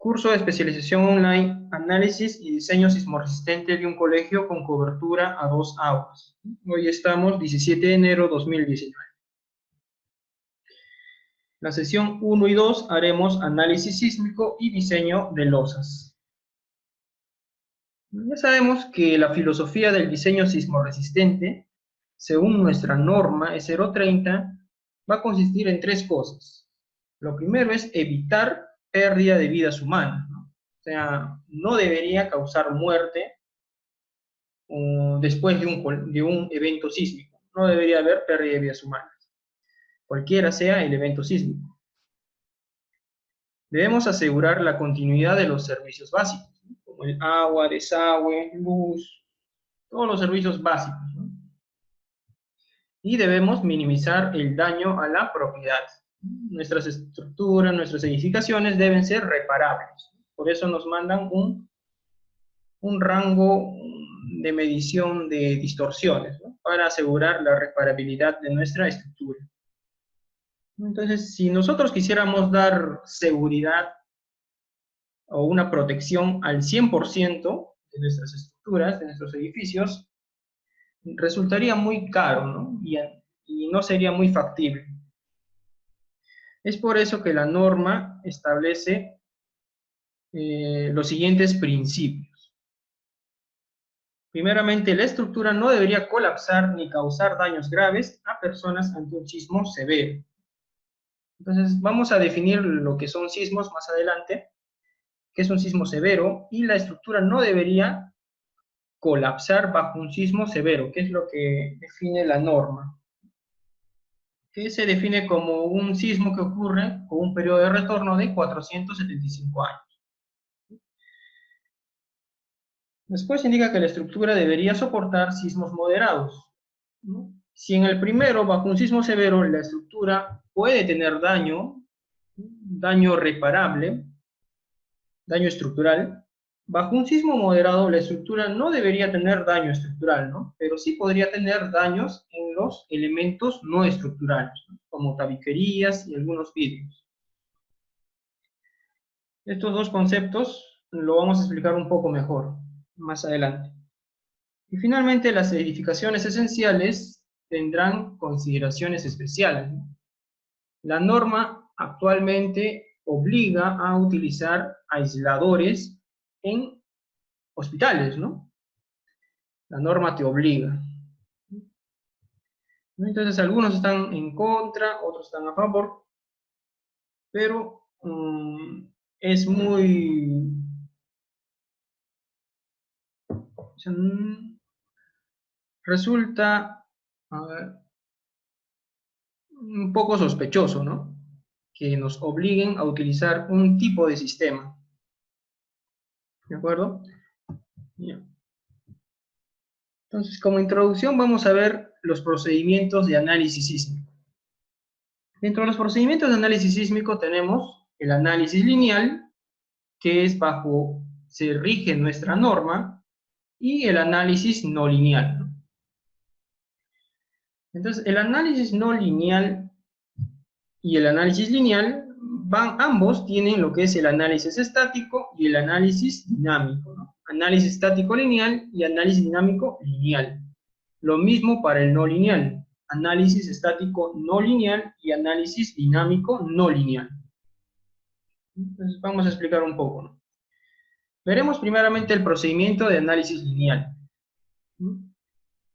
Curso de especialización online, análisis y diseño sismorresistente de un colegio con cobertura a 2 aguas. Hoy estamos 17 de enero de 2019. La sesión 1 y 2 haremos análisis sísmico y diseño de losas. Ya sabemos que la filosofía del diseño sismorresistente, según nuestra norma E030, va a consistir en 3 cosas. Lo primero es evitar pérdida de vidas humanas, ¿no? O sea, no debería causar muerte después de un evento sísmico. No debería haber pérdida de vidas humanas, cualquiera sea el evento sísmico. Debemos asegurar la continuidad de los servicios básicos, ¿no? Como el agua, desagüe, luz, todos los servicios básicos, ¿no? Y debemos minimizar el daño a la propiedad. Nuestras estructuras, nuestras edificaciones deben ser reparables. Por eso nos mandan un rango de medición de distorsiones, ¿no? Para asegurar la reparabilidad de nuestra estructura. Entonces, si nosotros quisiéramos dar seguridad o una protección al 100% de nuestras estructuras, de nuestros edificios, resultaría muy caro, ¿no? Y no sería muy factible. Es por eso que la norma establece los siguientes principios. Primeramente, la estructura no debería colapsar ni causar daños graves a personas ante un sismo severo. Entonces, vamos a definir lo que son sismos más adelante, que es un sismo severo, y la estructura no debería colapsar bajo un sismo severo, que es lo que define la norma, que se define como un sismo que ocurre con un periodo de retorno de 475 años. Después indica que la estructura debería soportar sismos moderados, ¿no? Si en el primero, bajo un sismo severo, la estructura puede tener daño reparable, daño estructural, bajo un sismo moderado la estructura no debería tener daño estructural, ¿no? Pero sí podría tener daños en los elementos no estructurales, ¿no? Como tabiquerías y algunos vidrios. Estos dos conceptos lo vamos a explicar un poco mejor más adelante. Y finalmente, las edificaciones esenciales tendrán consideraciones especiales, ¿no? La norma actualmente obliga a utilizar aisladores en hospitales, ¿no? La norma te obliga. Entonces, algunos están en contra, otros están a favor, pero es muy... O sea, resulta un poco sospechoso, ¿no? Que nos obliguen a utilizar un tipo de sistema. ¿De acuerdo? Bien. Entonces, como introducción vamos a ver los procedimientos de análisis sísmico. Dentro de los procedimientos de análisis sísmico tenemos el análisis lineal, que es se rige nuestra norma, y el análisis no lineal, ¿no? Entonces, el análisis no lineal y el análisis lineal, ambos tienen lo que es el análisis estático y el análisis dinámico, ¿no? Análisis estático lineal y análisis dinámico lineal. Lo mismo para el no lineal, análisis estático no lineal y análisis dinámico no lineal. Entonces, vamos a explicar un poco, ¿no? Veremos primeramente el procedimiento de análisis lineal.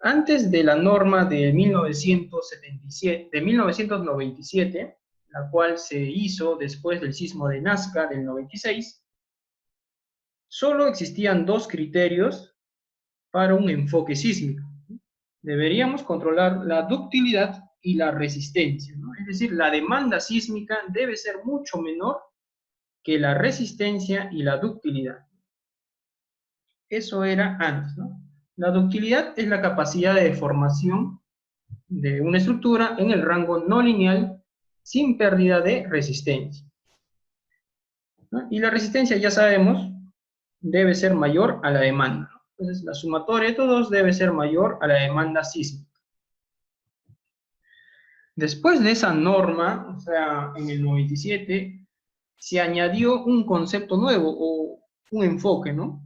Antes de la norma de 1997, la cual se hizo después del sismo de Nazca del 96, solo existían dos criterios para un enfoque sísmico. Deberíamos controlar la ductilidad y la resistencia, ¿no? Es decir, la demanda sísmica debe ser mucho menor que la resistencia y la ductilidad. Eso era antes, ¿no? La ductilidad es la capacidad de deformación de una estructura en el rango no lineal sin pérdida de resistencia, ¿no? Y la resistencia, ya sabemos, debe ser mayor a la demanda, ¿no? Entonces, la sumatoria de todos debe ser mayor a la demanda sísmica. Después de esa norma, o sea, en el 97, se añadió un concepto nuevo o un enfoque, ¿no?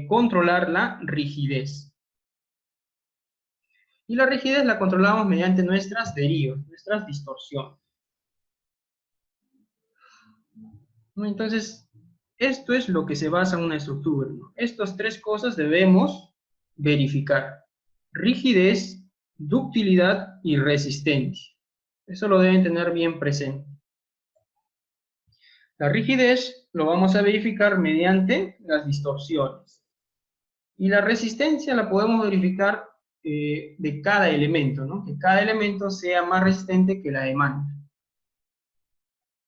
Controlar la rigidez. Y la rigidez la controlamos mediante nuestras derivas, nuestras distorsiones. Entonces, esto es lo que se basa en una estructura, ¿no? Estas tres cosas debemos verificar: rigidez, ductilidad y resistencia. Eso lo deben tener bien presente. La rigidez lo vamos a verificar mediante las distorsiones. Y la resistencia la podemos verificar de cada elemento, ¿no? Que cada elemento sea más resistente que la demanda.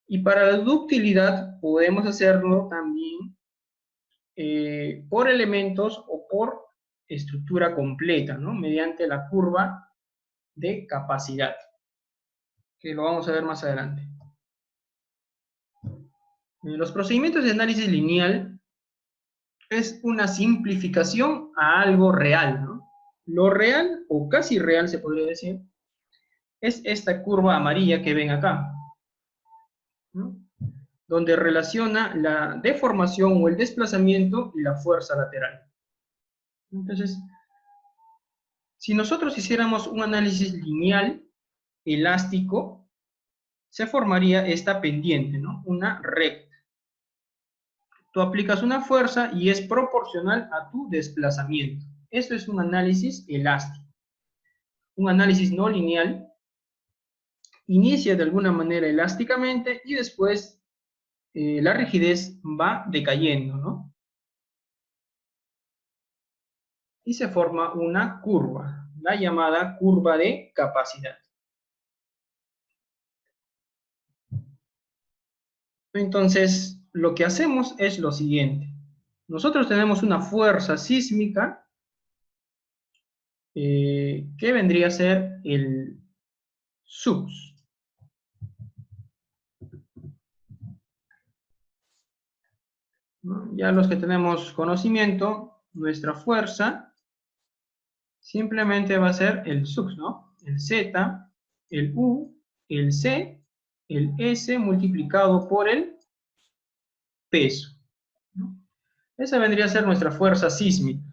Y para la ductilidad podemos hacerlo también por elementos o por estructura completa, ¿no? Mediante la curva de capacidad, que lo vamos a ver más adelante. Los procedimientos de análisis lineal es una simplificación a algo real, ¿no? Lo real, o casi real se podría decir, es esta curva amarilla que ven acá, ¿no? Donde relaciona la deformación o el desplazamiento y la fuerza lateral. Entonces, si nosotros hiciéramos un análisis lineal elástico, se formaría esta pendiente, ¿no? Una recta. Tú aplicas una fuerza y es proporcional a tu desplazamiento. Eso es un análisis elástico. Un análisis no lineal inicia de alguna manera elásticamente y después la rigidez va decayendo, ¿no? Y se forma una curva, la llamada curva de capacidad. Entonces, lo que hacemos es lo siguiente. Nosotros tenemos una fuerza sísmica que vendría a ser el SUX. ¿No? Ya los que tenemos conocimiento, nuestra fuerza simplemente va a ser el SUX, ¿no? El Z, el U, el C, el S multiplicado por el peso, ¿no? Esa vendría a ser nuestra fuerza sísmica.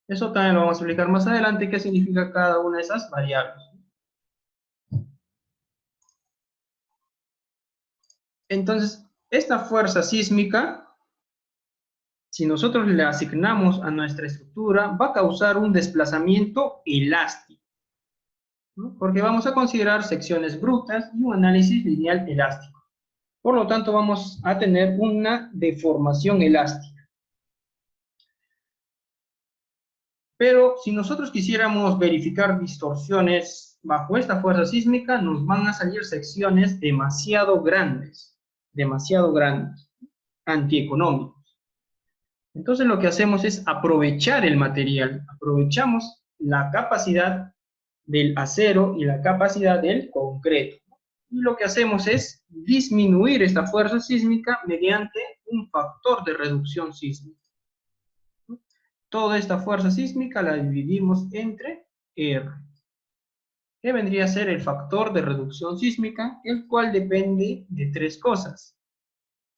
Eso también lo vamos a explicar más adelante, qué significa cada una de esas variables. Entonces, esta fuerza sísmica, si nosotros le asignamos a nuestra estructura, va a causar un desplazamiento elástico, ¿no? Porque vamos a considerar secciones brutas y un análisis lineal elástico. Por lo tanto, vamos a tener una deformación elástica. Pero si nosotros quisiéramos verificar distorsiones bajo esta fuerza sísmica, nos van a salir secciones demasiado grandes, antieconómicos. Entonces lo que hacemos es aprovechar el material, aprovechamos la capacidad del acero y la capacidad del concreto. Y lo que hacemos es disminuir esta fuerza sísmica mediante un factor de reducción sísmica. Toda esta fuerza sísmica la dividimos entre R, que vendría a ser el factor de reducción sísmica, el cual depende de tres cosas.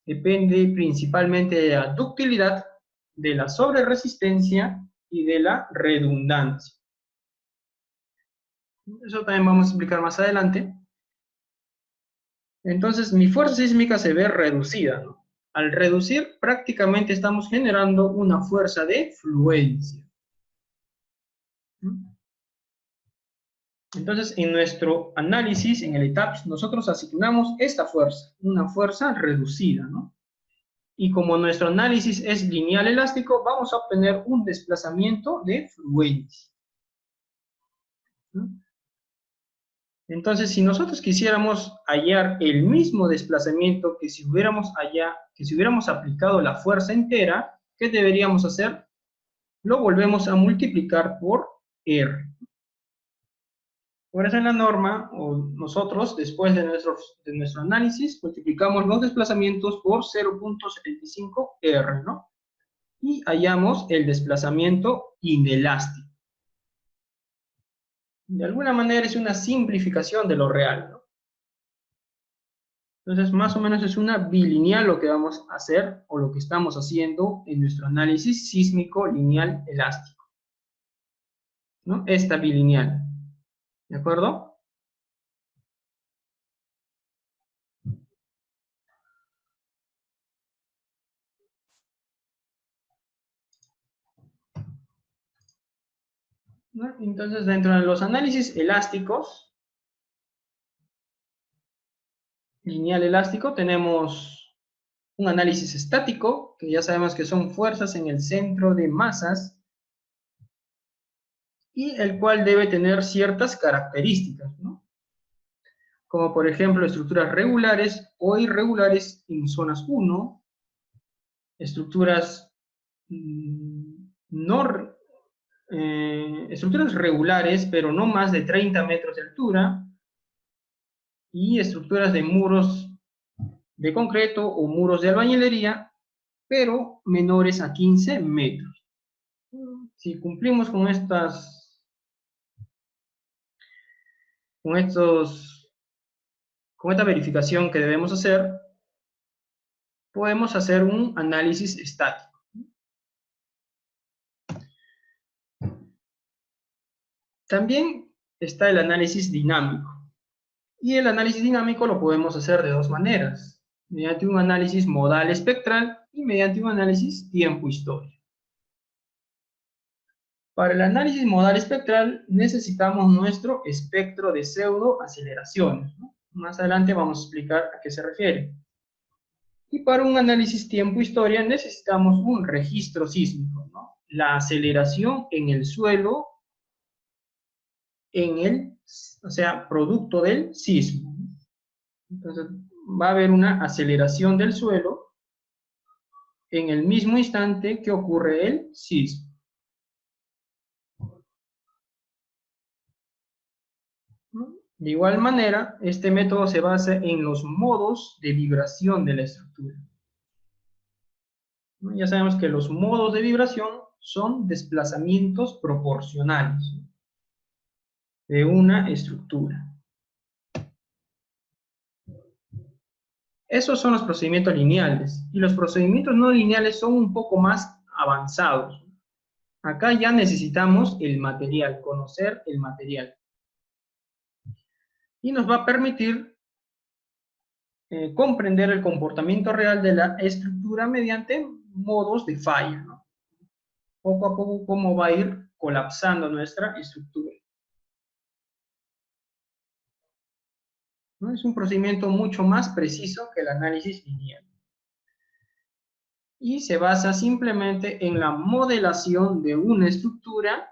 Depende principalmente de la ductilidad, de la sobreresistencia y de la redundancia. Eso también vamos a explicar más adelante. Entonces, mi fuerza sísmica se ve reducida, ¿no? Al reducir, prácticamente estamos generando una fuerza de fluencia. Entonces, en nuestro análisis, en el ETAPS, nosotros asignamos esta fuerza, una fuerza reducida, ¿no? Y como nuestro análisis es lineal elástico, vamos a obtener un desplazamiento de fluencia, ¿no? Entonces, si nosotros quisiéramos hallar el mismo desplazamiento que si hubiéramos aplicado la fuerza entera, ¿qué deberíamos hacer? Lo volvemos a multiplicar por R. Por eso en la norma, o nosotros, después de nuestro análisis, multiplicamos los desplazamientos por 0.75 R, ¿no? Y hallamos el desplazamiento inelástico. De alguna manera es una simplificación de lo real, ¿no? Entonces, más o menos es una bilineal lo que vamos a hacer o lo que estamos haciendo en nuestro análisis sísmico lineal elástico, ¿no? Esta bilineal, ¿de acuerdo? ¿No? Entonces, dentro de los análisis elásticos, lineal elástico, tenemos un análisis estático, que ya sabemos que son fuerzas en el centro de masas, y el cual debe tener ciertas características, ¿no? Como por ejemplo estructuras regulares o irregulares en zonas 1, estructuras no estructuras regulares, pero no más de 30 metros de altura, y estructuras de muros de concreto o muros de albañilería, pero menores a 15 metros. Si cumplimos con estos, con esta verificación que debemos hacer, podemos hacer un análisis estático. También está el análisis dinámico. Y el análisis dinámico lo podemos hacer de dos maneras, mediante un análisis modal espectral y mediante un análisis tiempo-historia. Para el análisis modal espectral necesitamos nuestro espectro de pseudoaceleraciones, ¿no? Más adelante vamos a explicar a qué se refiere. Y para un análisis tiempo-historia necesitamos un registro sísmico, ¿no? La aceleración en el suelo, o sea, producto del sismo. Entonces, va a haber una aceleración del suelo en el mismo instante que ocurre el sismo. De igual manera, este método se basa en los modos de vibración de la estructura. Ya sabemos que los modos de vibración son desplazamientos proporcionales de una estructura. Esos son los procedimientos lineales, y los procedimientos no lineales son un poco más avanzados. Acá ya necesitamos el material, conocer el material. Y nos va a permitir comprender el comportamiento real de la estructura mediante modos de falla, ¿no? Poco a poco cómo va a ir colapsando nuestra estructura, ¿no? Es un procedimiento mucho más preciso que el análisis lineal. Y se basa simplemente en la modelación de una estructura,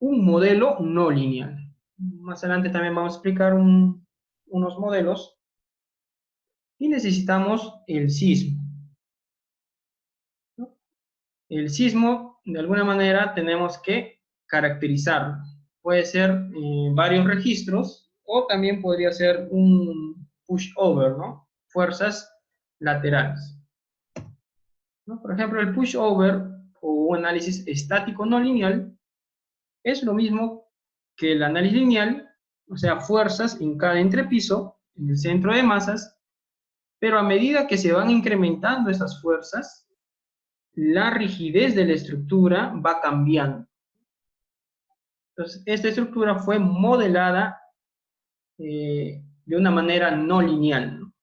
un modelo no lineal. Más adelante también vamos a explicar unos modelos. Y necesitamos el sismo, ¿no? El sismo, de alguna manera, tenemos que caracterizarlo. Puede ser varios registros, o también podría ser un pushover, ¿no? Fuerzas laterales, ¿no? Por ejemplo, el pushover o un análisis estático no lineal es lo mismo que el análisis lineal, o sea, fuerzas en cada entrepiso, en el centro de masas, pero a medida que se van incrementando estas fuerzas, la rigidez de la estructura va cambiando. Entonces, esta estructura fue modelada de una manera no lineal, ¿no?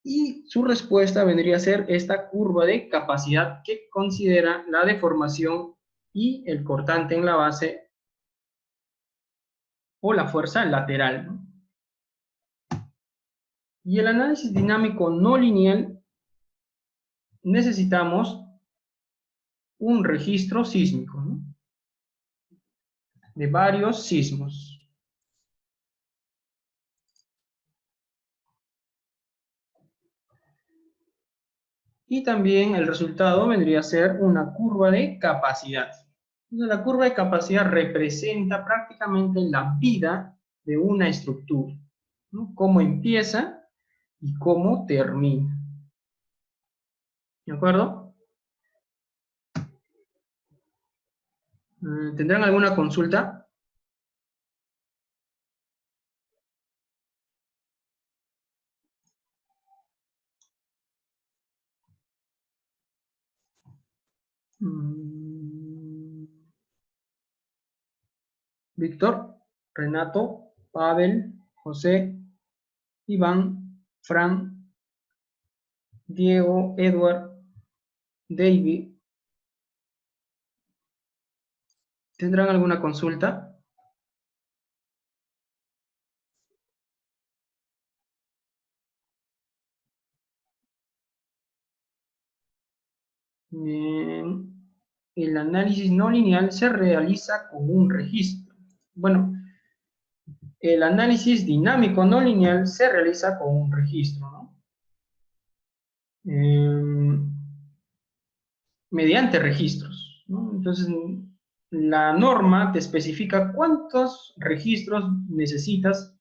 Y su respuesta vendría a ser esta curva de capacidad que considera la deformación y el cortante en la base o la fuerza lateral, ¿no? Y el análisis dinámico no lineal necesitamos un registro sísmico, ¿no? De varios sismos. Y también el resultado vendría a ser una curva de capacidad. Entonces, la curva de capacidad representa prácticamente la vida de una estructura, ¿no? Cómo empieza y cómo termina. ¿De acuerdo? ¿Tendrán alguna consulta? Víctor, Renato, Pavel, José, Iván, Fran, Diego, Edward, David. ¿Tendrán alguna consulta? El análisis no lineal se realiza con un registro. Bueno, el análisis dinámico no lineal se realiza con un registro, ¿no? Mediante registros, ¿no? Entonces, la norma te especifica cuántos registros necesitas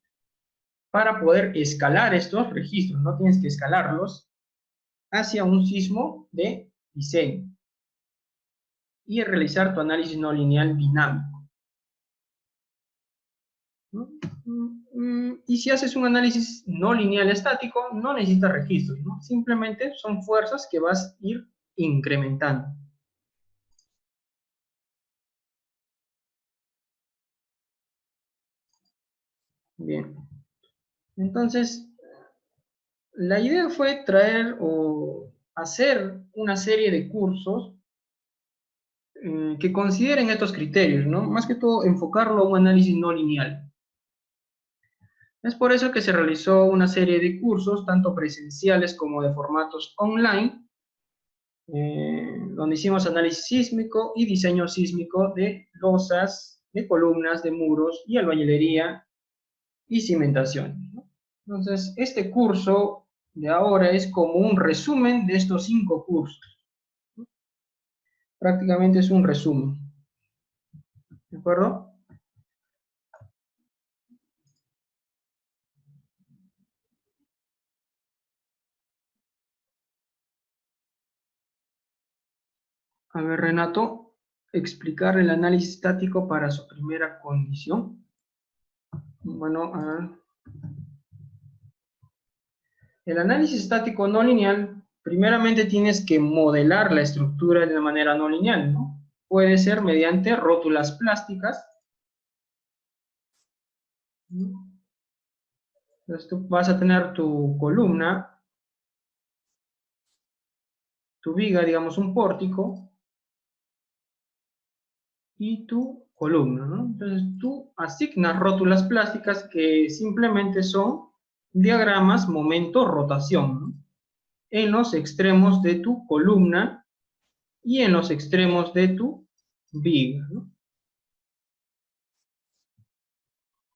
para poder escalar estos registros, no tienes que escalarlos hacia un sismo de diseño y realizar tu análisis no lineal dinámico, ¿no? Y si haces un análisis no lineal estático, no necesitas registros, ¿no? Simplemente son fuerzas que vas a ir incrementando. Bien. Entonces, la idea fue traer o hacer una serie de cursos que consideren estos criterios, ¿no? Más que todo, enfocarlo a un análisis no lineal. Es por eso que se realizó una serie de cursos, tanto presenciales como de formatos online, donde hicimos análisis sísmico y diseño sísmico de losas, de columnas, de muros y albañilería y cimentación, ¿no? Entonces, este curso de ahora es como un resumen de estos 5 cursos. Prácticamente es un resumen. ¿De acuerdo? A ver, Renato, explicar el análisis estático para su primera condición. Bueno, a ver. El análisis estático no lineal, primeramente tienes que modelar la estructura de manera no lineal, ¿no? Puede ser mediante rótulas plásticas. Entonces tú vas a tener tu columna, tu viga, digamos un pórtico, y tu columna, ¿no? Entonces tú asignas rótulas plásticas que simplemente son diagramas momento-rotación, ¿no? En los extremos de tu columna y en los extremos de tu viga, ¿no?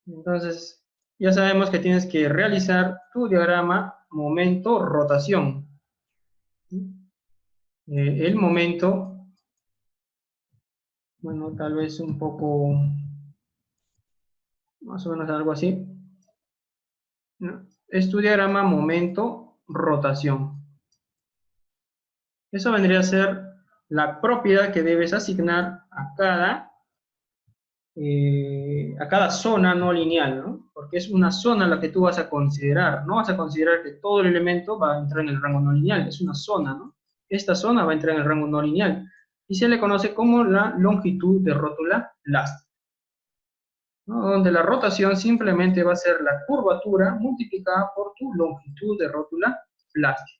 Entonces, ya sabemos que tienes que realizar tu diagrama momento-rotación. El momento, bueno, tal vez un poco, más o menos algo así, ¿no? Es tu diagrama momento-rotación. Eso vendría a ser la propiedad que debes asignar a cada zona no lineal, ¿no? Porque es una zona la que tú vas a considerar. No vas a considerar que todo el elemento va a entrar en el rango no lineal, es una zona, ¿no? Esta zona va a entrar en el rango no lineal y se le conoce como la longitud de rótula plástica, ¿no? Donde la rotación simplemente va a ser la curvatura multiplicada por tu longitud de rótula plástica.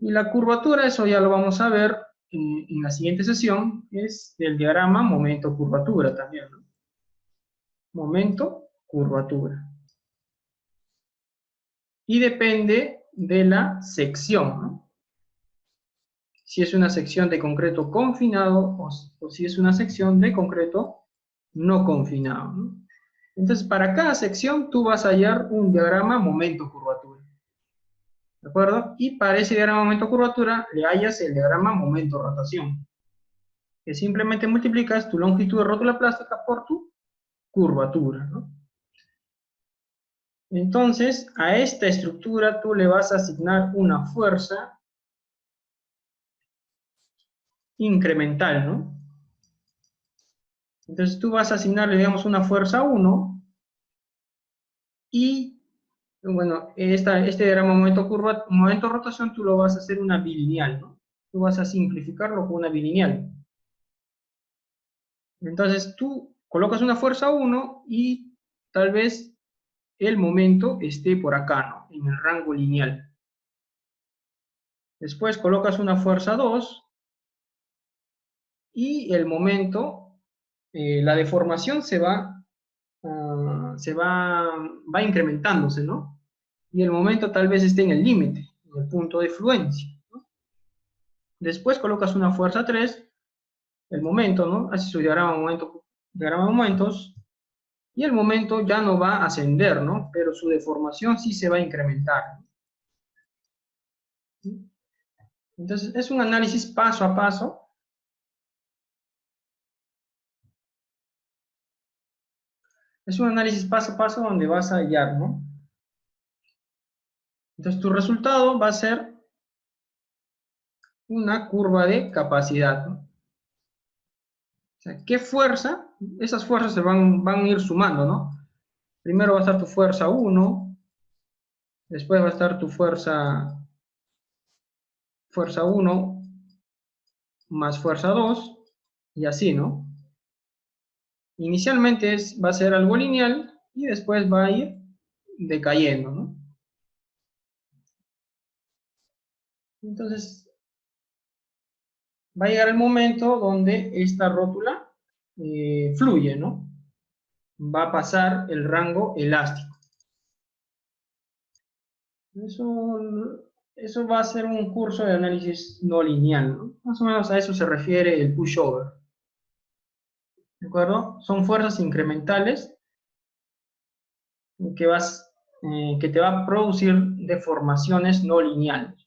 Y la curvatura, eso ya lo vamos a ver en la siguiente sesión, es el diagrama momento-curvatura también, ¿no? Momento, curvatura. Y depende de la sección, ¿no? Si es una sección de concreto confinado o si es una sección de concreto no confinado, ¿no? Entonces, para cada sección tú vas a hallar un diagrama momento-curvatura. ¿De acuerdo? Y para ese diagrama momento-curvatura le hallas el diagrama momento-rotación, que simplemente multiplicas tu longitud de rótula plástica por tu curvatura, ¿no? Entonces, a esta estructura tú le vas a asignar una fuerza incremental, ¿no? Entonces tú vas a asignarle, digamos, una fuerza 1 y, bueno, este diagrama momento rotación tú lo vas a hacer una bilineal, ¿no? tú vas a simplificarlo con una bilineal. Entonces tú colocas una fuerza 1 y tal vez el momento esté por acá, ¿no? En el rango lineal. Después colocas una fuerza 2 y el momento, la deformación va incrementándose, ¿no? Y el momento tal vez esté en el límite, en el punto de fluencia, ¿no? Después colocas una fuerza 3, el momento, ¿no? Haces su diagrama de momentos, y el momento ya no va a ascender, ¿no? Pero su deformación sí se va a incrementar, ¿no? Entonces, es un análisis paso a paso. Es un análisis paso a paso donde vas a hallar, ¿no? Entonces, tu resultado va a ser una curva de capacidad, ¿no? O sea, ¿qué fuerza? Esas fuerzas se van a ir sumando, ¿no? Primero va a estar tu fuerza 1, después va a estar tu fuerza 1 más fuerza 2, y así, ¿no? Inicialmente va a ser algo lineal y después va a ir decayendo, ¿no? Entonces, va a llegar el momento donde esta rótula fluye, ¿no? Va a pasar el rango elástico. Eso va a ser un curso de análisis no lineal, ¿no? Más o menos a eso se refiere el pushover. ¿De acuerdo? Son fuerzas incrementales que, que te va a producir deformaciones no lineales.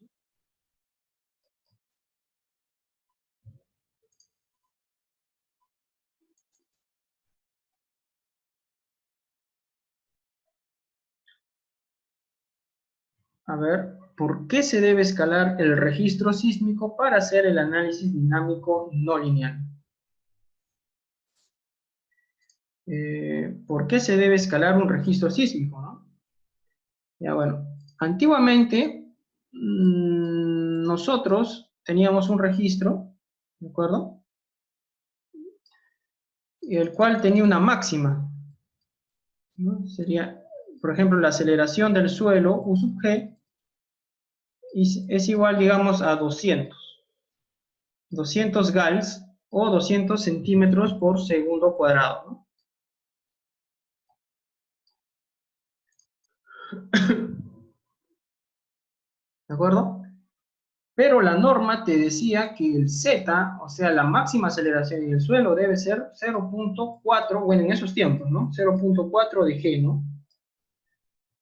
A ver, ¿por qué se debe escalar el registro sísmico para hacer el análisis dinámico no lineal? ¿Por qué se debe escalar un registro sísmico, ¿no? Ya bueno, antiguamente nosotros teníamos un registro, ¿de acuerdo? El cual tenía una máxima, ¿no? Sería, por ejemplo, la aceleración del suelo, U sub G, es igual, digamos, a 200 gals o 200 centímetros por segundo cuadrado, ¿no? ¿De acuerdo? Pero la norma te decía que el Z, o sea, la máxima aceleración en el suelo debe ser 0.4, bueno, en esos tiempos, ¿no? 0.4 de G, ¿no?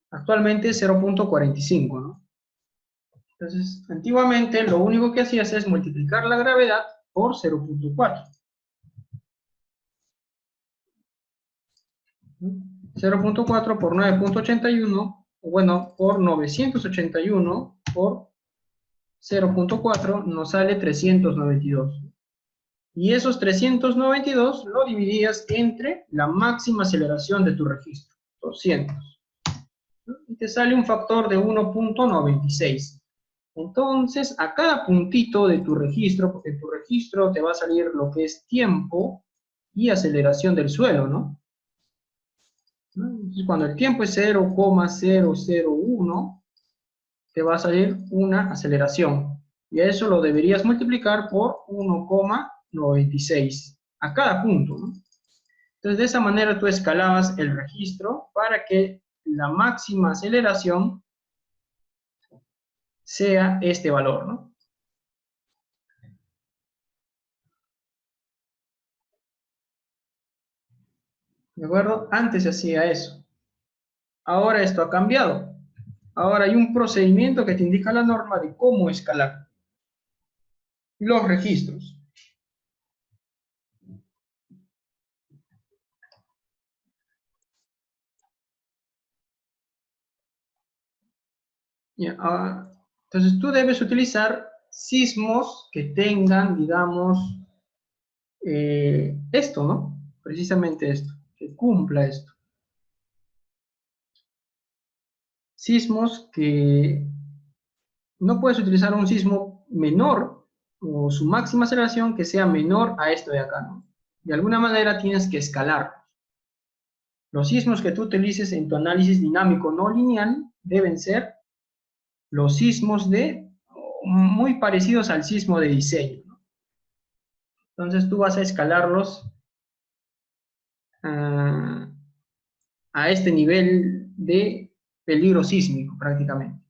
Actualmente 0.45, ¿no? Entonces, antiguamente lo único que hacías es multiplicar la gravedad por 0.4. 0.4 por 9.81, bueno, por 981 por 0.4 nos sale 392. Y esos 392 lo dividías entre la máxima aceleración de tu registro, 200. Y te sale un factor de 1.96. Entonces, a cada puntito de tu registro, porque en tu registro te va a salir lo que es tiempo y aceleración del suelo, ¿no? Entonces, cuando el tiempo es 0,001, te va a salir una aceleración. Y a eso lo deberías multiplicar por 1,96 a cada punto, ¿no? Entonces, de esa manera tú escalabas el registro para que la máxima aceleración sea este valor, ¿no? ¿De acuerdo? Antes se hacía eso. Ahora esto ha cambiado. Ahora hay un procedimiento que te indica la norma de cómo escalar los registros. Ya, entonces tú debes utilizar sismos que tengan, digamos, esto, ¿no? Precisamente esto, que cumpla esto. Sismos que no puedes utilizar un sismo menor o su máxima aceleración que sea menor a esto de acá, ¿no? De alguna manera tienes que escalar. Los sismos que tú utilices en tu análisis dinámico no lineal deben ser los sismos muy parecidos al sismo de diseño, ¿no? Entonces tú vas a escalarlos a este nivel de peligro sísmico prácticamente.